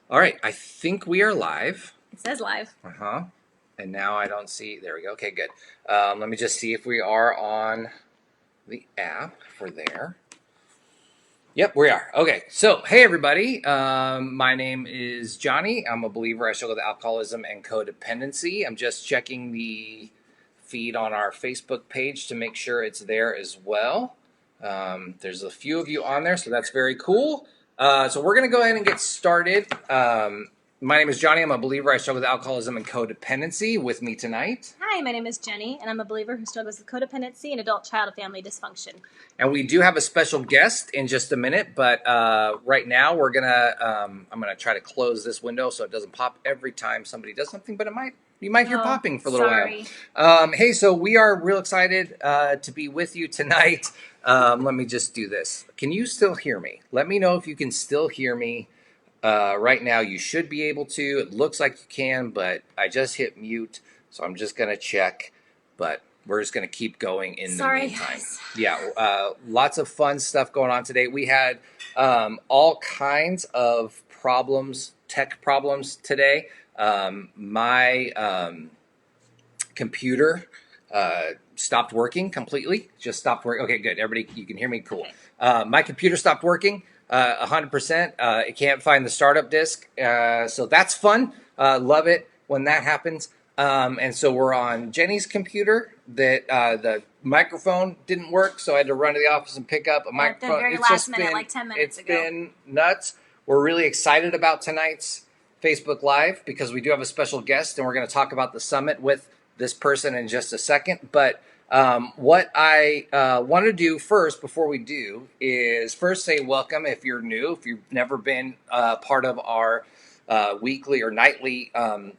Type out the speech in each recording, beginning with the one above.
All right, I think we are live. It says live. Uh-huh. And now I don't see. There we go. Okay, good. Let me just see if we are on the app for there. Yep, we are. Okay, so hey everybody. My name is Johnny. I'm a believer. I struggle with alcoholism and codependency. I'm just checking the feed on our Facebook page to make sure it's there as well. There's a few of you on there, so that's very cool. So we're going to go ahead and get started. My name is Johnny. I'm a believer. I struggle with alcoholism and codependency. With me tonight. Hi, my name is Jenny, and I'm a believer who struggles with codependency and adult child and family dysfunction. And we do have a special guest in just a minute, but right now we're I'm gonna try to close this window so it doesn't pop every time somebody does something, but you might hear popping for a little while. Hey, so we are real excited to be with you tonight. Let me just do this. Can you still hear me? Let me know if you can still hear me. Right now, you should be able to. It looks like you can, but I just hit mute, so I'm just gonna check. But we're just going to keep going in the meantime. Yeah, lots of fun stuff going on today. We had all kinds of problems, tech problems today. My computer stopped working completely. Just stopped working. Okay, good. Everybody, you can hear me? Cool. My computer stopped working 100%. It can't find the startup disk. So that's fun. Love it when that happens. And so we're on Jenny's computer that the microphone didn't work, so I had to run to the office and pick up a microphone. The very last minute, like 10 minutes ago. It's been nuts. We're really excited about tonight's Facebook Live because we do have a special guest, and we're going to talk about the summit with this person in just a second. But what I want to do first, before we do, is first say welcome if you're new, if you've never been part of our weekly or nightly CR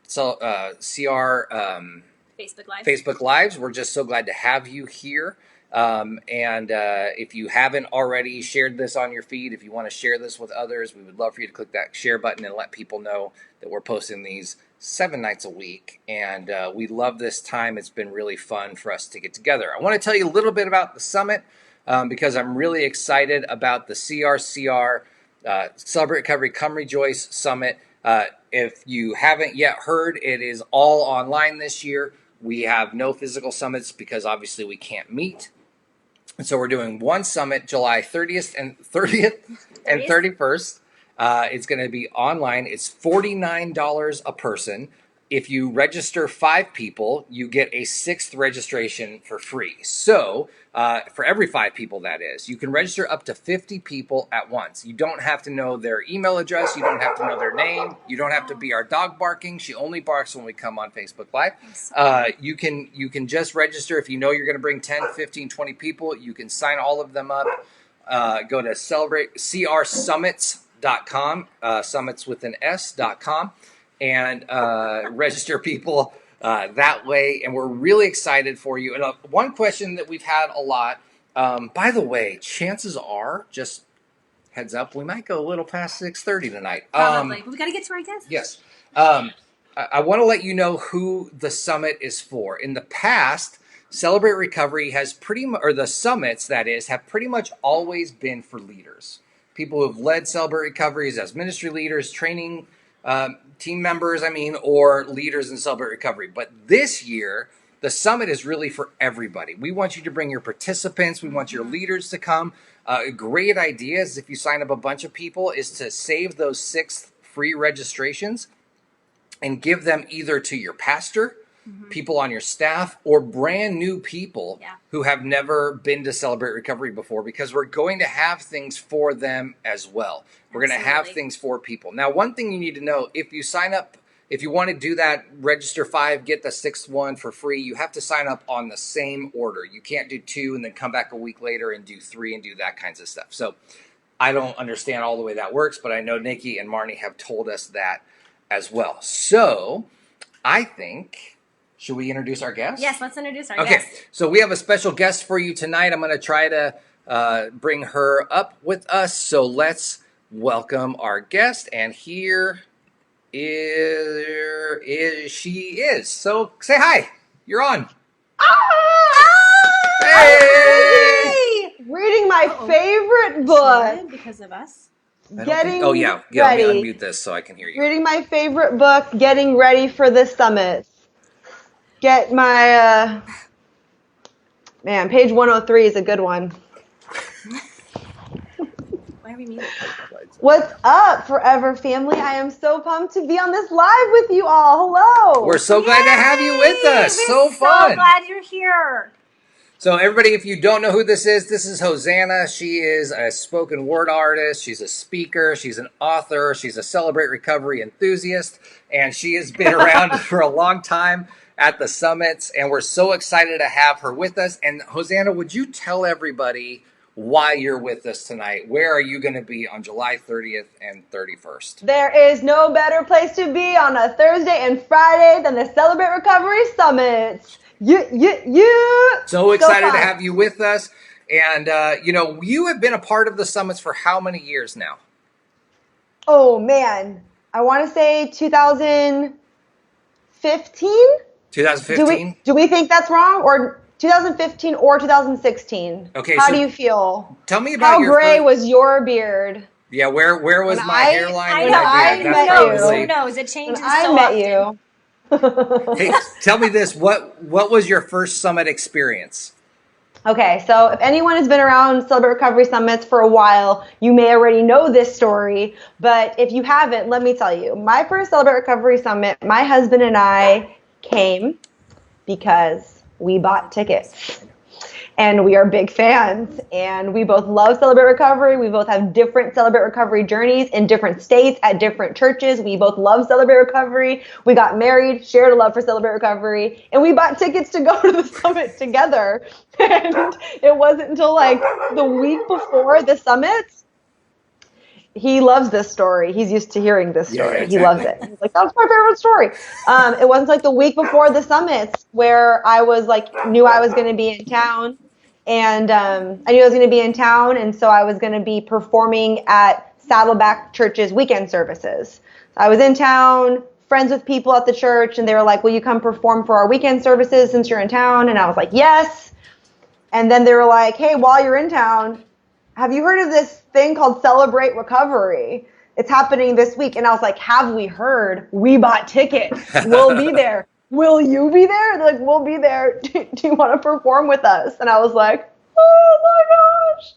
Facebook Lives. We're just so glad to have you here. And if you haven't already shared this on your feed, if you want to share this with others, we would love for you to click that share button and let people know that we're posting these 7 nights a week. And we love this time. It's been really fun for us to get together. I want to tell you a little bit about the summit because I'm really excited about the CRCR Celebrate Recovery Come Rejoice Summit. If you haven't yet heard, it is all online this year. We have no physical summits because obviously we can't meet. And so we're doing one summit July 30th and 31st. It's going to be online. It's $49 a person. If you register 5 people, you get a 6th registration for free. So for every 5 people, that is, you can register up to 50 people at once. You don't have to know their email address. You don't have to know their name. You don't have to be our dog barking. She only barks when we come on Facebook Live. You can just register. If you know you're going to bring 10, 15, 20 people, you can sign all of them up. Go to crsummits.com, summits with an S.com. And register people that way. And we're really excited for you. And one question that we've had a lot, by the way, chances are, just heads up, we might go a little past 6:30 tonight. Probably. But we got to get to our guests. Yes. I want to let you know who the summit is for. In the past, Celebrate Recovery has or the summits, that is, have pretty much always been for leaders. People who have led Celebrate Recoveries as ministry leaders, training team members, or leaders in Celebrate Recovery. But this year, the summit is really for everybody. We want you to bring your participants. We want your leaders to come. A great idea is if you sign up a bunch of people is to save those 6 free registrations and give them either to your pastor, people on your staff, or brand new people who have never been to Celebrate Recovery before, because we're going to have things for them as well. We're going to have things for people. Now, one thing you need to know, if you sign up, if you want to do that, register 5, get the 6th one for free, you have to sign up on the same order. You can't do 2 and then come back a week later and do 3 and do that kinds of stuff. So I don't understand all the way that works, but I know Nikki and Marnie have told us that as well. So I think... should we introduce our guest? Yes, let's introduce our guest. Okay, so we have a special guest for you tonight. I'm going to try to bring her up with us. So let's welcome our guest. And here she is. So say hi. You're on. Hey! Reading my favorite book. Because of us. I don't think. Oh Getting yeah, yeah. Let me ready. unmute this so I can hear you. Reading my favorite book, getting ready for the summit. Get my, man, page 103 is a good one. Why are we muted? What's up, Forever family? I am so pumped to be on this live with you all. Hello. We're so glad to have you with us. We're So so fun. glad you're here. So everybody, if you don't know who this is Hosanna. She is a spoken word artist. She's a speaker. She's an author. She's a Celebrate Recovery enthusiast. And she has been around for a long time at the summits. And we're so excited to have her with us. And Hosanna, would you tell everybody why you're with us tonight? Where are you going to be on July 30th and 31st? There is no better place to be on a Thursday and Friday than the Celebrate Recovery Summits. So excited to fun. have you with us. And, you have been a part of the summits for how many years now? Oh, man. I want to say 2015? 2015? Do we think that's wrong? Or 2015 or 2016? Okay, How so do you feel? tell me about How your gray first. was your beard? Yeah, where was When my hairline I and know. my beard? Who That's met knows? you. Who probably. knows? It When changes I so met often. you. Hey, tell me this. What was your first summit experience? Okay, so if anyone has been around Celebrate Recovery Summits for a while, you may already know this story. But if you haven't, let me tell you. My first Celebrate Recovery Summit, my husband and I came because we bought tickets. And we are big fans. And we both love Celebrate Recovery. We both have different Celebrate Recovery journeys in different states at different churches. We both love Celebrate Recovery. We got married, shared a love for Celebrate Recovery, and we bought tickets to go to the summit together. And it wasn't until like the week before the summit. He loves this story. He's used to hearing this Yeah, story. He loves exactly. it. He's like, that's my favorite story. It wasn't like the week before the summits where I was like, knew I was going to be in town. And I knew I was going to be in town. And so I was going to be performing at Saddleback Church's weekend services. So I was in town, friends with people at the church. And they were like, will you come perform for our weekend services since you're in town? And I was like, yes. And then they were like, hey, while you're in town, have you heard of this thing called Celebrate Recovery? It's happening this week. And I was like, have we heard? We bought tickets. We'll be there. Will you be there? They're like, we'll be there. Do you want to perform with us? And I was like, oh my gosh.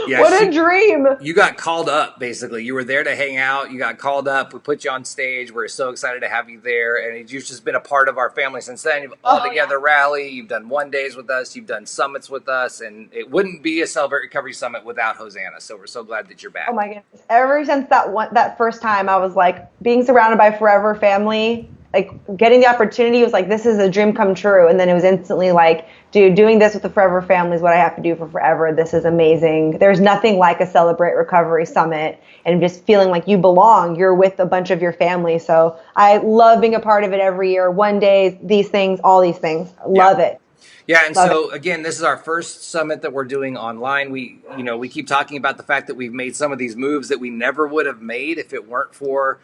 Yeah, What a dream. you got called up, basically. You were there to hang out. You got called up. We put you on stage. We're so excited to have you there. And you've just been a part of our family since then. You've all together rally. You've done one days with us. You've done summits with us. And it wouldn't be a Celebrate Recovery Summit without Hosanna. So we're so glad that you're back. Oh my goodness. Ever since that first time, I was like, being surrounded by forever family, like getting the opportunity was like, this is a dream come true. And then it was instantly like, dude, doing this with the forever family is what I have to do for forever. This is amazing. There's nothing like a Celebrate Recovery Summit and just feeling like you belong. You're with a bunch of your family. So I love being a part of it every year. One day, these things, all these things. Love it. Yeah, and Love so again, this is our first summit that we're doing online. We keep talking about the fact that we've made some of these moves that we never would have made if it weren't for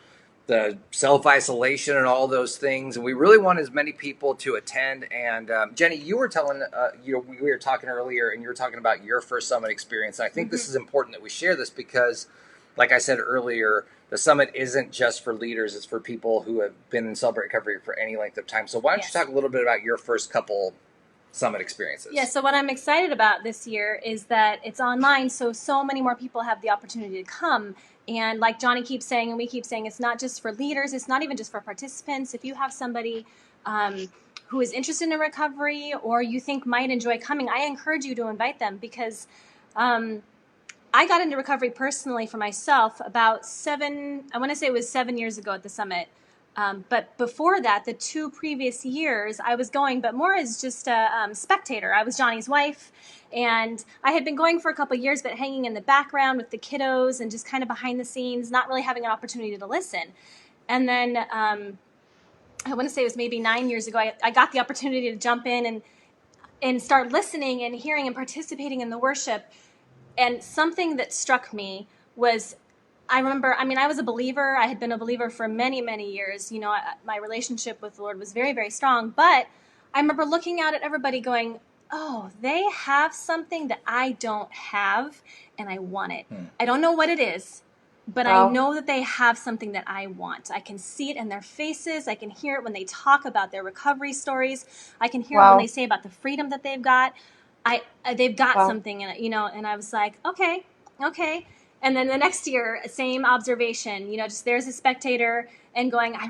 the self-isolation and all those things. And we really want as many people to attend. And Jenny, you were telling, we were talking earlier, and you were talking about your first summit experience. And I think this is important that we share this because, like I said earlier, the summit isn't just for leaders; it's for people who have been in Celebrate Recovery for any length of time. So why don't you talk a little bit about your first couple summit experiences? Yeah, so what I'm excited about this year is that it's online, so many more people have the opportunity to come. And like Johnny keeps saying, and we keep saying, it's not just for leaders, it's not even just for participants. If you have somebody who is interested in recovery or you think might enjoy coming, I encourage you to invite them because I got into recovery personally for myself about I want to say it was 7 years ago at the summit. But before that, the 2 previous years, I was going, but more as just a spectator. I was Johnny's wife, and I had been going for a couple of years, but hanging in the background with the kiddos and just kind of behind the scenes, not really having an opportunity to listen. And then I want to say it was maybe 9 years ago, I got the opportunity to jump in and start listening and hearing and participating in the worship. And something that struck me was I was a believer. I had been a believer for many, many years. My relationship with the Lord was very, very strong. But I remember looking out at everybody going, oh, they have something that I don't have, and I want it. I don't know what it is, but Wow. I know that they have something that I want. I can see it in their faces. I can hear it when they talk about their recovery stories. I can hear it when Wow. they say about the freedom that they've got. They've got Wow. something in it, and I was like, okay. And then the next year, same observation, just there's a spectator and going, I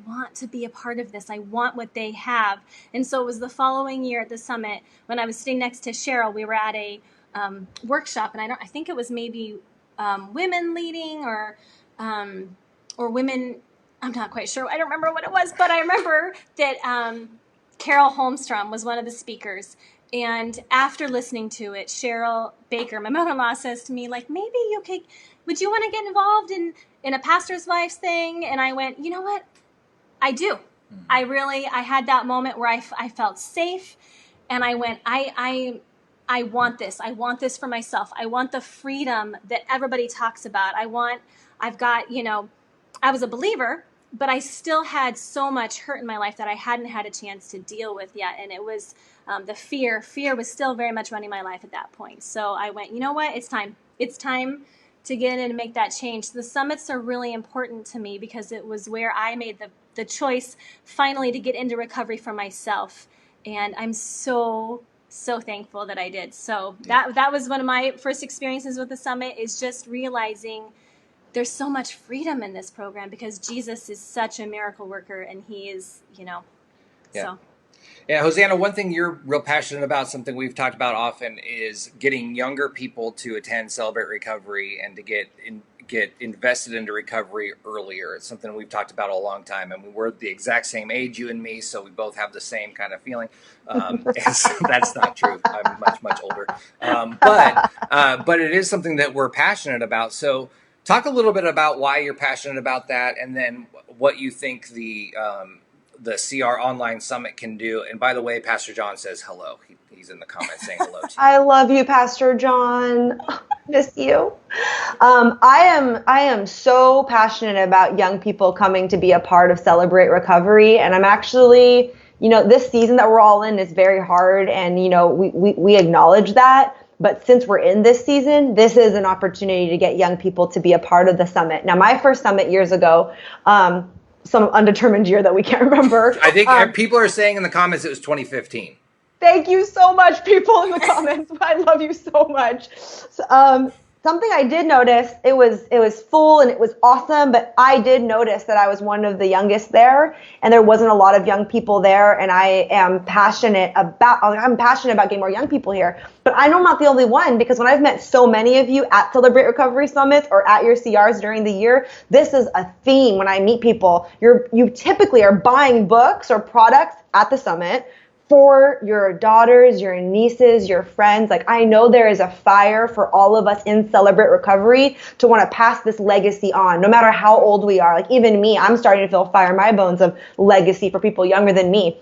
want to be a part of this. I want what they have. And so it was the following year at the summit when I was sitting next to Cheryl. We were at a workshop, and I think it was maybe women leading or women. I'm not quite sure. I don't remember what it was, but I remember that Carol Holmstrom was one of the speakers. And after listening to it, Cheryl Baker, my mother-in-law, says to me, like, maybe would you want to get involved in a pastor's wife's thing? And I went, you know what? I do. I had that moment where I felt safe, and I went, I want this. I want this for myself. I want the freedom that everybody talks about. I was a believer, but I still had so much hurt in my life that I hadn't had a chance to deal with yet. And it was the fear. Fear was still very much running my life at that point. So I went, you know what? It's time. It's time to get in and make that change. The summits are really important to me because it was where I made the choice finally to get into recovery for myself. And I'm so thankful that I did. So that was one of my first experiences with the summit, is just realizing there's so much freedom in this program because Jesus is such a miracle worker, and he is, so. Yeah, Hosanna, one thing you're real passionate about, something we've talked about often, is getting younger people to attend Celebrate Recovery and to get invested into recovery earlier. It's something we've talked about a long time, and we're the exact same age, you and me, so we both have the same kind of feeling. And so that's not true. I'm much older, but it is something that we're passionate about. So talk a little bit about why you're passionate about that, and then what you think the CR Online Summit can do. And by the way, Pastor John says hello. He's in the comments saying hello to you. I love you, Pastor John. Miss you. I am so passionate about young people coming to be a part of Celebrate Recovery, and I'm actually, this season that we're all in is very hard, and we acknowledge that. But since we're in this season, this is an opportunity to get young people to be a part of the summit. Now, my first summit years ago, some undetermined year that we can't remember. I think people are saying in the comments it was 2015. Thank you so much, people in the comments. I love you so much. So, something I did notice, it was full and it was awesome, but I did notice that I was one of the youngest there, and there wasn't a lot of young people there, and I'm passionate about getting more young people here. But I know I'm not the only one, because when I've met so many of you at Celebrate Recovery Summits or at your CRs during the year, this is a theme when I meet people. You typically are buying books or products at the summit for your daughters, your nieces, your friends. Like, I know there is a fire for all of us in Celebrate Recovery to want to pass this legacy on, no matter how old we are. Like, even me, I'm starting to feel fire in my bones of legacy for people younger than me.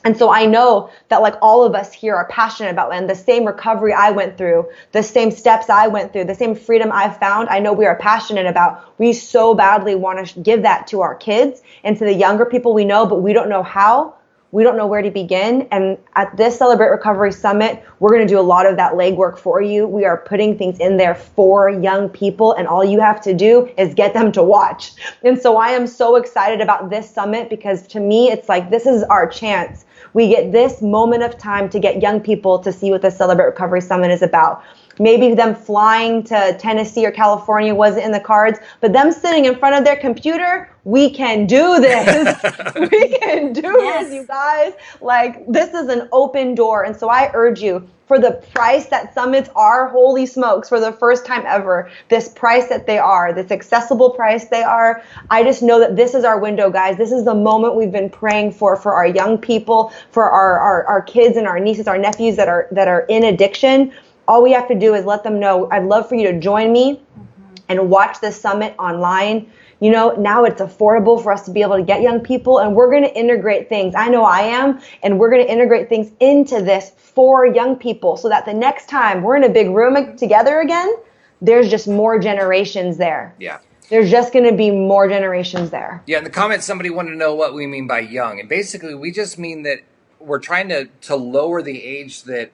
And so I know that, like, all of us here are passionate about, and the same recovery I went through, the same steps I went through, the same freedom I've found, I know we are passionate about. We so badly want to give that to our kids and to the younger people we know, but we don't know how. We don't know where to begin. And at this Celebrate Recovery Summit, we're going to do a lot of that legwork for you. We are putting things in there for young people, and all you have to do is get them to watch. And so I am so excited about this summit, because to me, it's like, this is our chance. We get this moment of time to get young people to see what the Celebrate Recovery Summit is about. Maybe them flying to Tennessee or California wasn't in the cards, but them sitting in front of their computer, we can do this. We can do this, you guys. Like, this is an open door. And so I urge you, for the price that summits are, holy smokes, for the first time ever, this price that they are, this accessible price they are, I just know that this is our window, guys. This is the moment we've been praying for our young people, for our kids and our nieces, our nephews that are in addiction. All we have to do is let them know, I'd love for you to join me and watch this summit online. Now it's affordable for us to be able to get young people, and we're going to integrate things. I know I am, and we're going to integrate things into this for young people, so that the next time we're in a big room together again, there's just more generations there. Yeah. There's just going to be more generations there. Yeah, in the comments, somebody wanted to know what we mean by young. And basically, we just mean that we're trying to lower the age that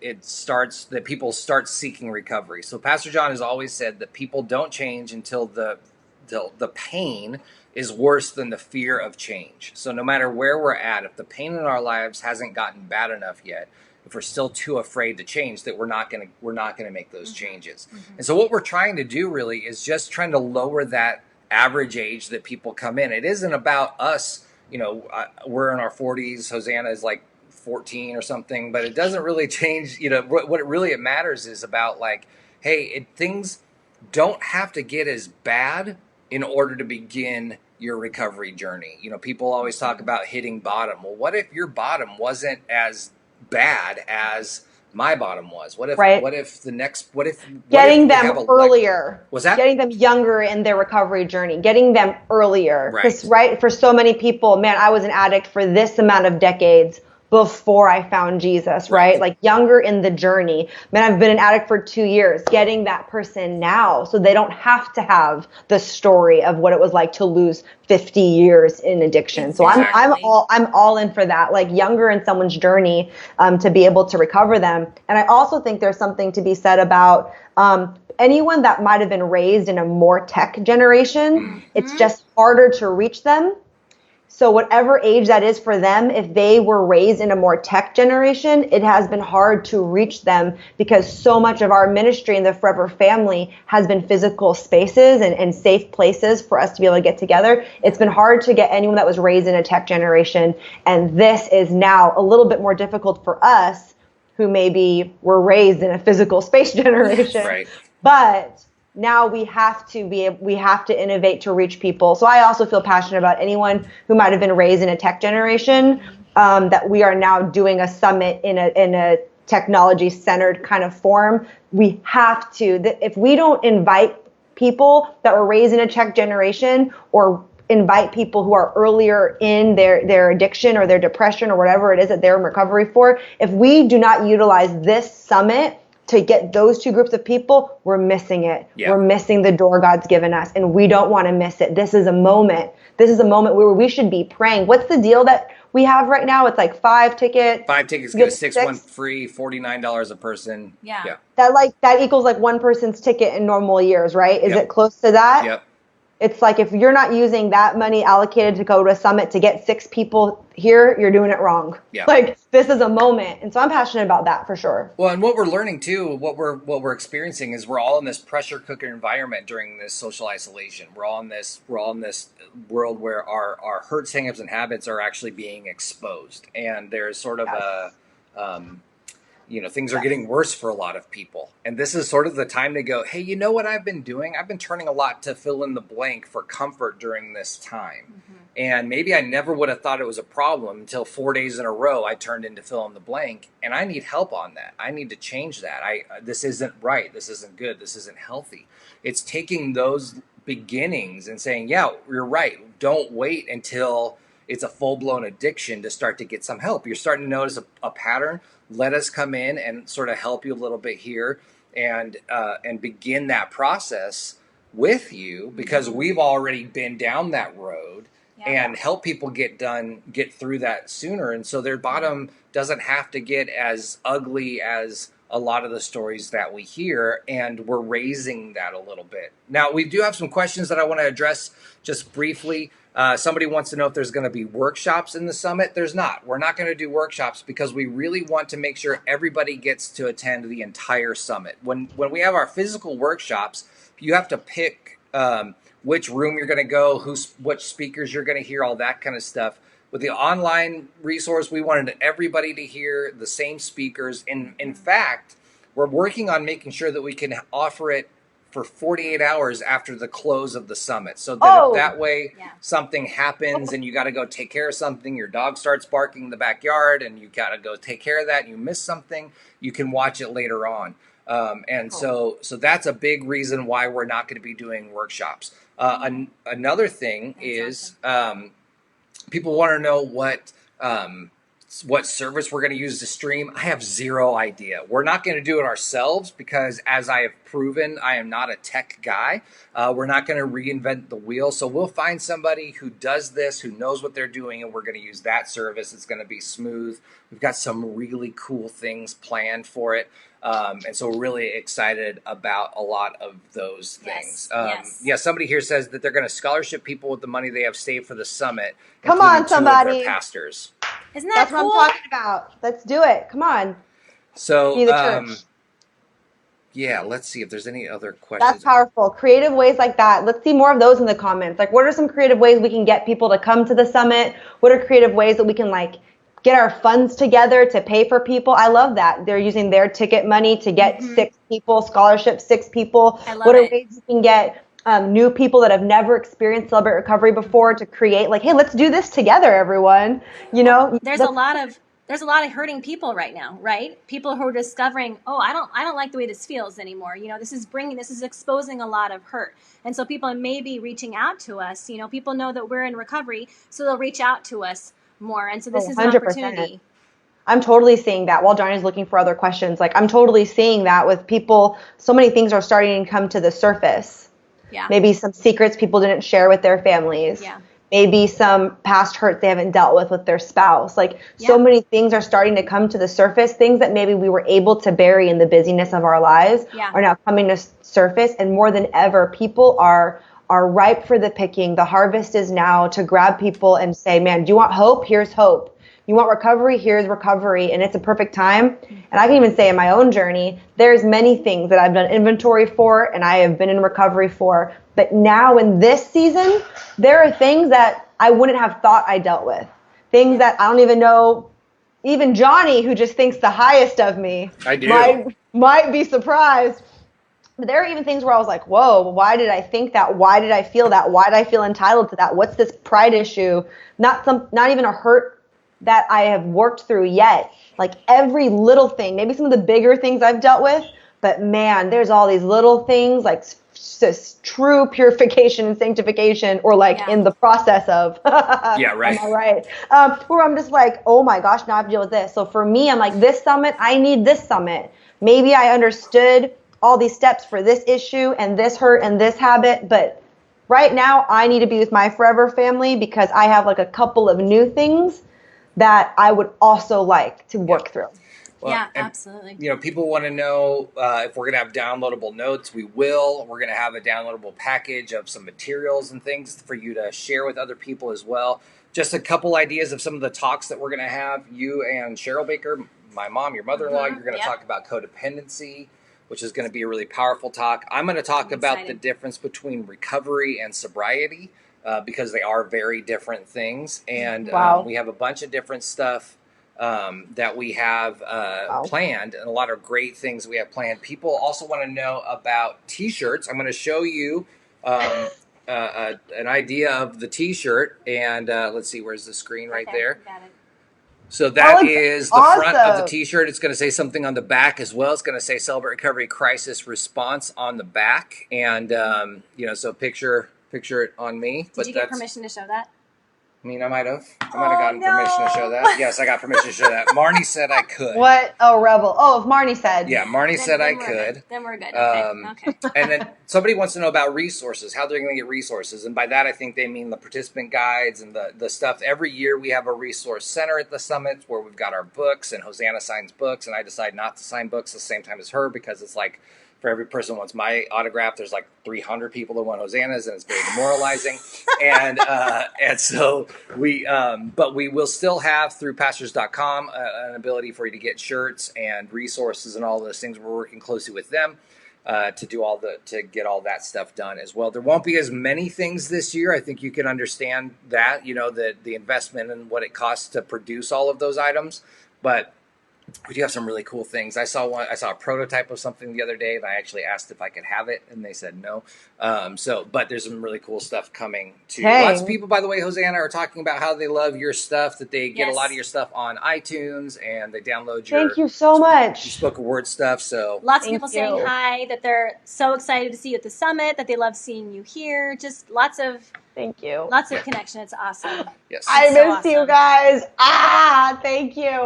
people start seeking recovery. So Pastor John has always said that people don't change until the the pain is worse than the fear of change. So no matter where we're at, if the pain in our lives hasn't gotten bad enough yet, if we're still too afraid to change, that we're not gonna make those changes. And so what we're trying to do really is just trying to lower that average age that people come in. It isn't about us. We're in our 40s. Hosanna is like 14 or something, but it doesn't really change. What it really matters is about like, hey, things don't have to get as bad in order to begin your recovery journey. People always talk about hitting bottom. Well, what if your bottom wasn't as bad as my bottom was? What if Right. what if the next what if Getting them earlier. Was that getting them younger in their recovery journey, getting them earlier? Because Right. for so many people, man, I was an addict for this amount of decades before I found Jesus, right? Like younger in the journey. Man, I've been an addict for 2 years, getting that person now so they don't have to have the story of what it was like to lose 50 years in addiction. Exactly. So I'm all in for that, like younger in someone's journey, to be able to recover them. And I also think there's something to be said about anyone that might have been raised in a more tech generation. It's just harder to reach them. So whatever age that is for them, if they were raised in a more tech generation, it has been hard to reach them because so much of our ministry in the Forever family has been physical spaces and safe places for us to be able to get together. It's been hard to get anyone that was raised in a tech generation. And this is now a little bit more difficult for us who maybe were raised in a physical space generation. Right. But now we have to innovate to reach people. So I also feel passionate about anyone who might have been raised in a tech generation, that we are now doing a summit in a technology centered kind of form. We have to, if we don't invite people that were raised in a tech generation or invite people who are earlier in their addiction or their depression or whatever it is that they're in recovery for, if we do not utilize this summit to get those two groups of people, we're missing it. Yeah. We're missing the door God's given us, and we don't want to miss it. This is a moment. This is a moment where we should be praying. What's the deal that we have right now? It's like 5 tickets. 5 tickets get 6 free, $49 a person. Yeah. That equals like one person's ticket in normal years, right? Is it close to that? Yep. It's like if you're not using that money allocated to go to a summit to get 6 people here, you're doing it wrong. Yeah. Like this is a moment. And so I'm passionate about that for sure. Well, and what we're learning too, what we're experiencing is we're all in this pressure cooker environment during this social isolation. We're all in this world where our hurts, hangups, and habits are actually being exposed. And there's sort of things are getting worse for a lot of people. And this is sort of the time to go, hey, you know what I've been doing? I've been turning a lot to fill in the blank for comfort during this time. And maybe I never would have thought it was a problem until 4 days in a row I turned into fill in the blank. And I need help on that. I need to change that. This isn't right. This isn't good. This isn't healthy. It's taking those beginnings and saying, yeah, you're right. Don't wait until it's a full-blown addiction to start to get some help. You're starting to notice a pattern. Let us come in and sort of help you a little bit here and begin that process with you, because we've already been down that road and help people get through that sooner. And so their bottom doesn't have to get as ugly as a lot of the stories that we hear, and we're raising that a little bit. Now, we do have some questions that I want to address just briefly. Somebody wants to know if there's going to be workshops in the summit. There's not. We're not going to do workshops because we really want to make sure everybody gets to attend the entire summit. When we have our physical workshops, you have to pick which room you're going to go, which speakers you're going to hear, all that kind of stuff. With the online resource, we wanted everybody to hear the same speakers. In fact, we're working on making sure that we can offer it for 48 hours after the close of the summit. So that if that way something happens and you got to go take care of something, your dog starts barking in the backyard and you got to go take care of that and you miss something, you can watch it later on. So that's a big reason why we're not going to be doing workshops. Another thing is people want to know what what service we're going to use to stream, I have zero idea. We're not going to do it ourselves because, as I have proven, I am not a tech guy. We're not going to reinvent the wheel. So we'll find somebody who does this, who knows what they're doing, and we're going to use that service. It's going to be smooth. We've got some really cool things planned for it. And so we're really excited about a lot of those things. Yeah, somebody here says that they're going to scholarship people with the money they have saved for the summit. Come on, somebody. 2 of their pastors. Isn't that cool? That's what I'm talking about. Let's do it. Come on. So, Be the church. yeah, let's see if there's any other questions. That's powerful. Creative ways like that. Let's see more of those in the comments. Like, what are some creative ways we can get people to come to the summit? What are creative ways that we can, like, get our funds together to pay for people? I love that. They're using their ticket money to get 6 people, scholarship 6 people. What are ways we can get new people that have never experienced Celebrate Recovery before to create, like, hey, let's do this together, everyone. You know, there's a lot of hurting people right now, right? People who are discovering, oh, I don't like the way this feels anymore. You know, this is exposing a lot of hurt. And so people may be reaching out to us. You know, people know that we're in recovery, so they'll reach out to us more. And so this is an 100%. opportunity. I'm totally seeing that while Johnny's looking for other questions. Like, I'm totally seeing that with people. So many things are starting to come to the surface. Yeah. Maybe some secrets people didn't share with their families. Yeah. Maybe some past hurts they haven't dealt with their spouse. Like, so many things are starting to come to the surface. Things that maybe we were able to bury in the busyness of our lives are now coming to surface. And more than ever, people are ripe for the picking. The harvest is now to grab people and say, man, do you want hope? Here's hope. You want recovery? Here's recovery. And it's a perfect time. And I can even say in my own journey, there's many things that I've done inventory for and I have been in recovery for. But now in this season, there are things that I wouldn't have thought I dealt with. Things that I don't even know. Even Johnny, who just thinks the highest of me, might be surprised. But there are even things where I was like, whoa, why did I think that? Why did I feel that? Why did I feel entitled to that? What's this pride issue? Not even a hurt that I have worked through yet. Like, every little thing, maybe some of the bigger things I've dealt with, but man, there's all these little things, like just true purification and sanctification, or like in the process of. Yeah, right. Am I right? Where I'm just like, oh my gosh, now I have to deal with this. So for me, I'm like, this summit, I need this summit. Maybe I understood all these steps for this issue and this hurt and this habit, but right now I need to be with my forever family because I have like a couple of new things that I would also like to work through. Well, absolutely. You know, people want to know if we're going to have downloadable notes. We will. We're going to have a downloadable package of some materials and things for you to share with other people as well. Just a couple ideas of some of the talks that we're going to have. You and Cheryl Baker, my mom, your mother-in-law, you're going to talk about codependency, which is going to be a really powerful talk. I'm going to talk about the difference between recovery and sobriety. Because they are very different things. And we have a bunch of different stuff that we have planned, and a lot of great things we have planned. People also want to know about T-shirts. I'm going to show you an idea of the T-shirt. And let's see, where's the screen right there? Got it. So that is the front of the T-shirt. It's going to say something on the back as well. It's going to say Celebrate Recovery Crisis Response on the back. And, so picture it on me. Did you get permission to show that? I mean, I might have gotten permission to show that. Yes, I got permission to show that. Marnie said I could. What? Oh, rebel. Oh, if Marnie said. Yeah, Marnie said I could. Then we're good. Okay. And then somebody wants to know about resources, how they're going to get resources. And by that, I think they mean the participant guides and the stuff. Every year we have a resource center at the summit where we've got our books, and Hosanna signs books. And I decide not to sign books at the same time as her because it's like, for every person who wants my autograph, there's like 300 people that want Hosanna's, and it's very demoralizing. and so but we will still have through pastors.com an ability for you to get shirts and resources and all those things. We're working closely with them to get all that stuff done as well. There won't be as many things this year. I think you can understand that, the investment and what it costs to produce all of those items, but we do have some really cool things. I saw a prototype of something the other day, and I actually asked if I could have it, and they said no. But there's some really cool stuff coming too. Lots of people, by the way, Hosanna, are talking about how they love your stuff, that they get a lot of your stuff on iTunes, and they download your. Thank you so much. Your spoken word stuff. So lots of people saying hi, that they're so excited to see you at the summit, that they love seeing you here. Just lots of Thank you. Lots of connection. It's awesome. Yes. I so missed you awesome. guys. Thank you.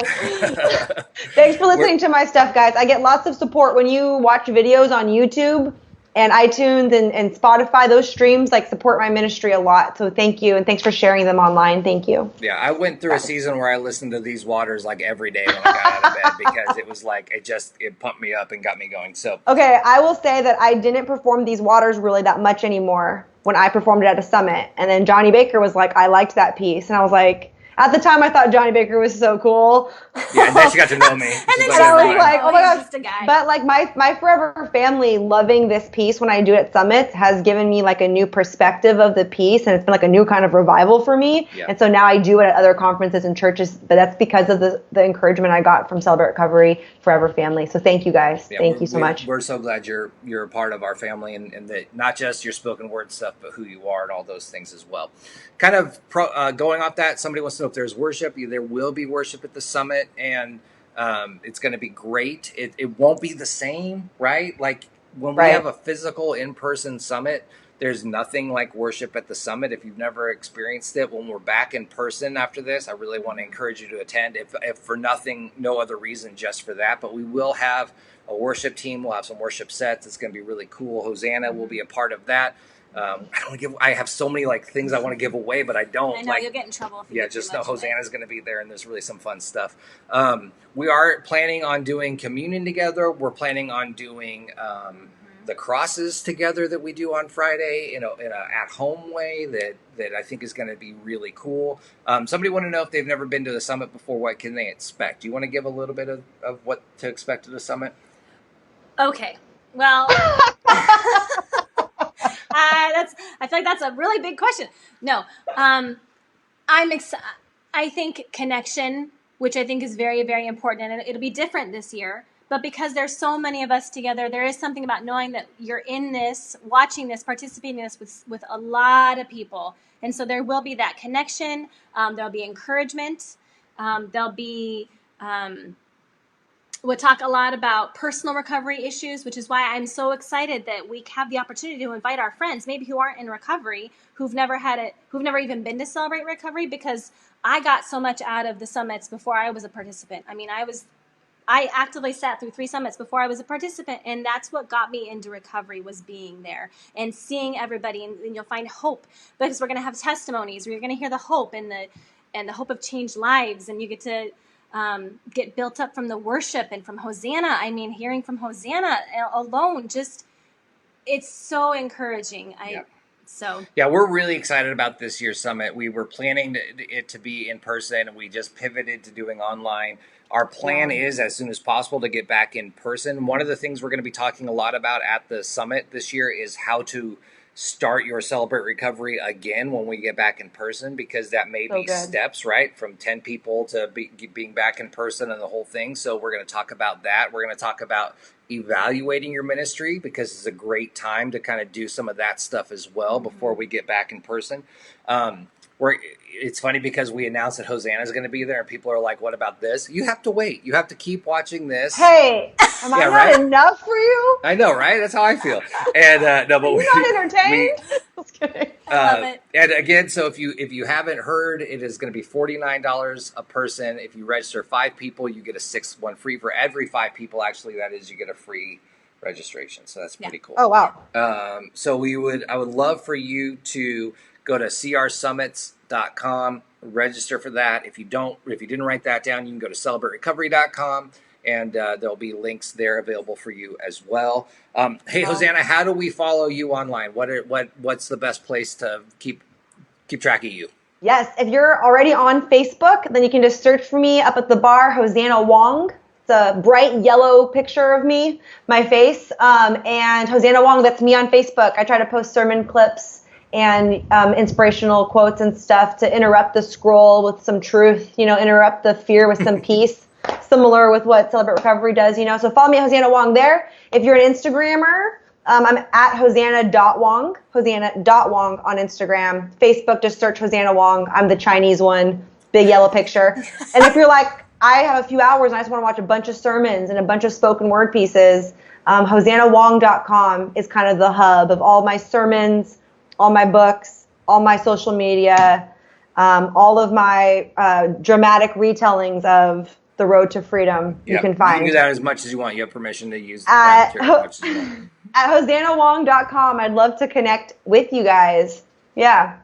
Thanks for listening to my stuff, guys. I get lots of support when you watch videos on YouTube and iTunes and Spotify. Those streams like support my ministry a lot. So thank you. And thanks for sharing them online. Thank you. Yeah, I went through a season where I listened to These Waters like every day when I got out of bed because it was like, it pumped me up and got me going. So, Okay, I will say that I didn't perform These Waters really that much anymore when I performed it at a summit. And then Johnny Baker was like, I liked that piece. And I was like, at the time I thought Johnny Baker was so cool. yeah, and then she got to know me. And then And I was like, oh my he's gosh. just a guy. But like my forever family loving this piece when I do it at summits has given me like a new perspective of the piece, and it's been like a new kind of revival for me. Yeah. And so now I do it at other conferences and churches, but that's because of the encouragement I got from Celebrate Recovery Forever Family. So thank you guys. Yeah, thank you so much. We're so glad you're a part of our family, and that not just your spoken word stuff, but who you are and all those things as well. Kind of going off that, somebody wants to know if there's worship. There will be worship at the summit, and it's going to be great. It won't be the same, right? Like when we have a physical in-person summit, there's nothing like worship at the summit. If you've never experienced it, when we're back in person after this, I really want to encourage you to attend, if for nothing, no other reason, just for that. But we will have a worship team. We'll have some worship sets. It's going to be really cool. Hosanna will be a part of that. I have so many like things I want to give away, but I don't. I know you'll get in trouble. If you get just too know much of it. Hosanna's going to be there, and there's really some fun stuff. We are planning on doing communion together. We're planning on doing the crosses together that we do on Friday in a at-home way that I think is going to be really cool. Somebody want to know if they've never been to the summit before, what can they expect? Do you want to give a little bit of what to expect at the summit? Okay. Well, I feel like that's a really big question. No, I think connection, which I think is very, very important, and it'll be different this year. But because there's so many of us together, there is something about knowing that you're in this, watching this, participating in this with a lot of people. And so there will be that connection. There'll be encouragement. There'll be... We'll talk a lot about personal recovery issues, which is why I'm so excited that we have the opportunity to invite our friends, maybe who aren't in recovery, who've never even been to Celebrate Recovery, because I got so much out of the summits before I was a participant. I mean, I actively sat through 3 summits before I was a participant, and that's what got me into recovery, was being there and seeing everybody, and you'll find hope, because we're going to have testimonies where you're going to hear the hope and the hope of changed lives, and you get to get built up from the worship and from Hosanna. I mean, hearing from Hosanna alone, it's so encouraging. We're really excited about this year's summit. We were planning it to be in person, and we just pivoted to doing online. Our plan is, as soon as possible, to get back in person. One of the things we're going to be talking a lot about at the summit this year is how to start your Celebrate Recovery again when we get back in person, because that may be steps, right? From 10 people to being back in person and the whole thing. So we're going to talk about that. We're going to talk about evaluating your ministry, because it's a great time to kind of do some of that stuff as well before we get back in person. It's funny because we announced that Hosanna is going to be there, and people are like, what about this? You have to wait. You have to keep watching this. Hey, am I not enough for you? I know, right? That's how I feel. And no, but you're not entertained. Just kidding. I love it. And again, so if you haven't heard, it is going to be $49 a person. If you register 5 people, you get a 6th one free. For every 5 people, actually, that is, you get a free registration. So that's pretty cool. Oh wow. So I would love for you to go to crsummits.com, register for that. If you didn't write that down, you can go to celebraterecovery.com, and there'll be links there available for you as well. Hey, Hosanna, how do we follow you online? What's the best place to keep track of you? Yes, if you're already on Facebook, then you can just search for me up at the bar, Hosanna Wong. It's a bright yellow picture of me, my face, and Hosanna Wong, that's me on Facebook. I try to post sermon clips and inspirational quotes and stuff to interrupt the scroll with some truth, interrupt the fear with some peace, similar with what Celebrate Recovery does, So follow me at Hosanna Wong there. If you're an Instagrammer, I'm at Hosanna.Wong, Hosanna.Wong on Instagram. Facebook, just search Hosanna Wong. I'm the Chinese one, big yellow picture. And if you're like, I have a few hours and I just want to watch a bunch of sermons and a bunch of spoken word pieces, HosannaWong.com is kind of the hub of all my sermons, all my books, all my social media, all of my dramatic retellings of the road to freedom. Yeah, You can you can do find that as much as you want. You have permission to use that at material as much as you want. at hosannawong.com. I'd love to connect with you guys. Yeah,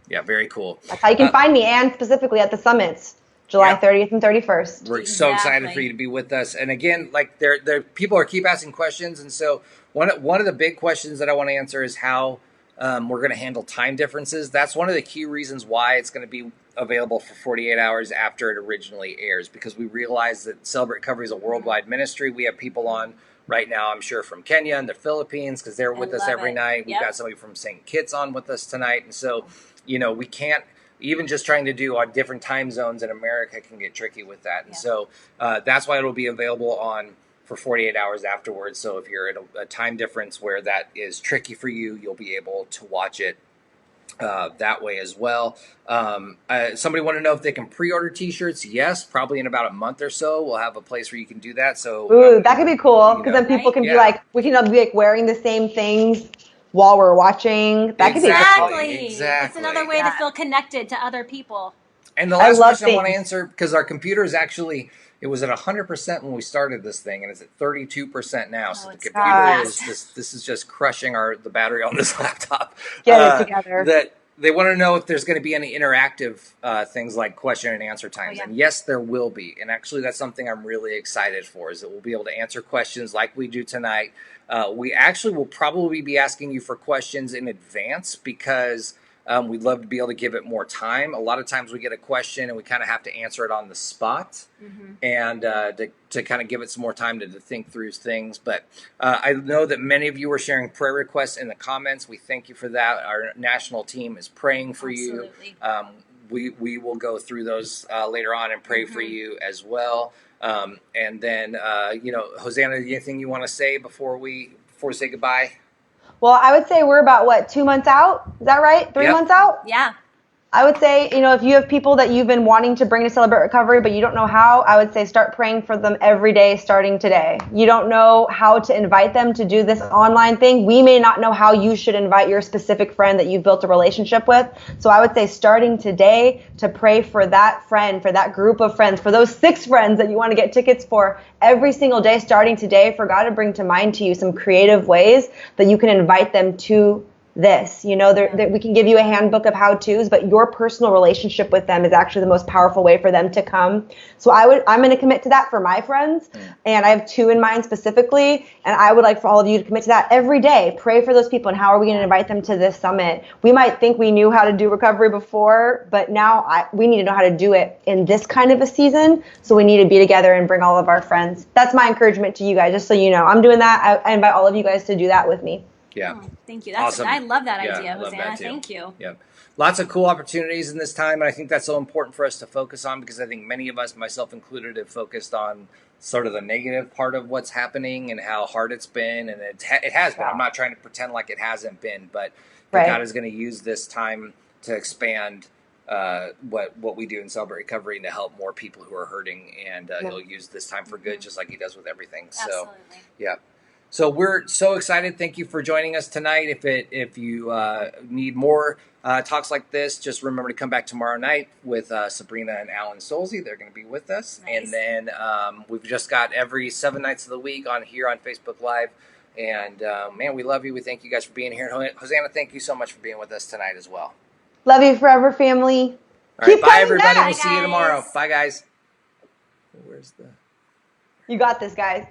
Yeah, very cool. that's how you can find me, and specifically at the summits, July 30th and 31st. We're so excited for you to be with us. And again, like there people are keep asking questions, and so one of the big questions that I want to answer is how we're going to handle time differences. That's one of the key reasons why it's going to be available for 48 hours after it originally airs, because we realize that Celebrate Recovery is a worldwide ministry. We have people on right now, I'm sure, from Kenya and the Philippines, because they're with us every night. We've got somebody from St. Kitts on with us tonight. And so, we can't, even just trying to do on different time zones in America can get tricky with that. And so that's why it'll be available on for 48 hours afterwards. So if you're at a time difference where that is tricky for you, you'll be able to watch it that way as well. Somebody want to know if they can pre-order t-shirts. Yes, probably in about a month or so we'll have a place where you can do that. So that could be cool, because then people can be like, we can all be like wearing the same things while we're watching. That could be cool. Exactly. It's another way to feel connected to other people. And the last question I want to answer, because our computer is actually, it was at 100% when we started this thing, and it's at 32% now. So the computer this is just crushing the battery on this laptop. Get it together. That they want to know if there's going to be any interactive things like question and answer times. And yes, there will be. And actually, that's something I'm really excited for, is that we'll be able to answer questions like we do tonight. We actually will probably be asking you for questions in advance, because we'd love to be able to give it more time. A lot of times we get a question and we kind of have to answer it on the spot, and to kind of give it some more time to think through things. But I know that many of you are sharing prayer requests in the comments. We thank you for that. Our national team is praying for you. We will go through those later on and pray for you as well. And then, Hosanna, anything you want to say before we say goodbye? Well, I would say we're about, 2 months out? Is that right? 3 months out? Yeah. I would say, if you have people that you've been wanting to bring to Celebrate Recovery, but you don't know how, I would say start praying for them every day starting today. You don't know how to invite them to do this online thing. We may not know how you should invite your specific friend that you've built a relationship with. So I would say starting today to pray for that friend, for that group of friends, for those 6 friends that you want to get tickets for every single day starting today, for God to bring to mind to you some creative ways that you can invite them to this. We can give you a handbook of how-tos, but your personal relationship with them is actually the most powerful way for them to come. So I'm going to commit to that for my friends, and I have 2 in mind specifically, and I would like for all of you to commit to that every day. Pray for those people, and how are we going to invite them to this summit? We might think we knew how to do recovery before, but now we need to know how to do it in this kind of a season, so we need to be together and bring all of our friends. That's my encouragement to you guys, just so you know. I'm doing that. I invite all of you guys to do that with me. Yeah. Oh, thank you. That's awesome. I love that idea, Hosanna. Thank you. Yeah. Lots of cool opportunities in this time, and I think that's so important for us to focus on, because I think many of us, myself included, have focused on sort of the negative part of what's happening and how hard it's been, and it has been. I'm not trying to pretend like it hasn't been, but God is going to use this time to expand what we do in Celebrate Recovery and to help more people who are hurting, and He'll use this time for good, just like He does with everything. So, yeah. So we're so excited. Thank you for joining us tonight. If you need more talks like this, just remember to come back tomorrow night with Sabrina and Alan Solzy. They're going to be with us. Nice. And then we've just got every 7 nights of the week on Facebook Live. And man, we love you. We thank you guys for being here. Hosanna, thank you so much for being with us tonight as well. Love you forever, family. All right, bye everybody. We'll see you tomorrow. Bye, guys. You got this, guys.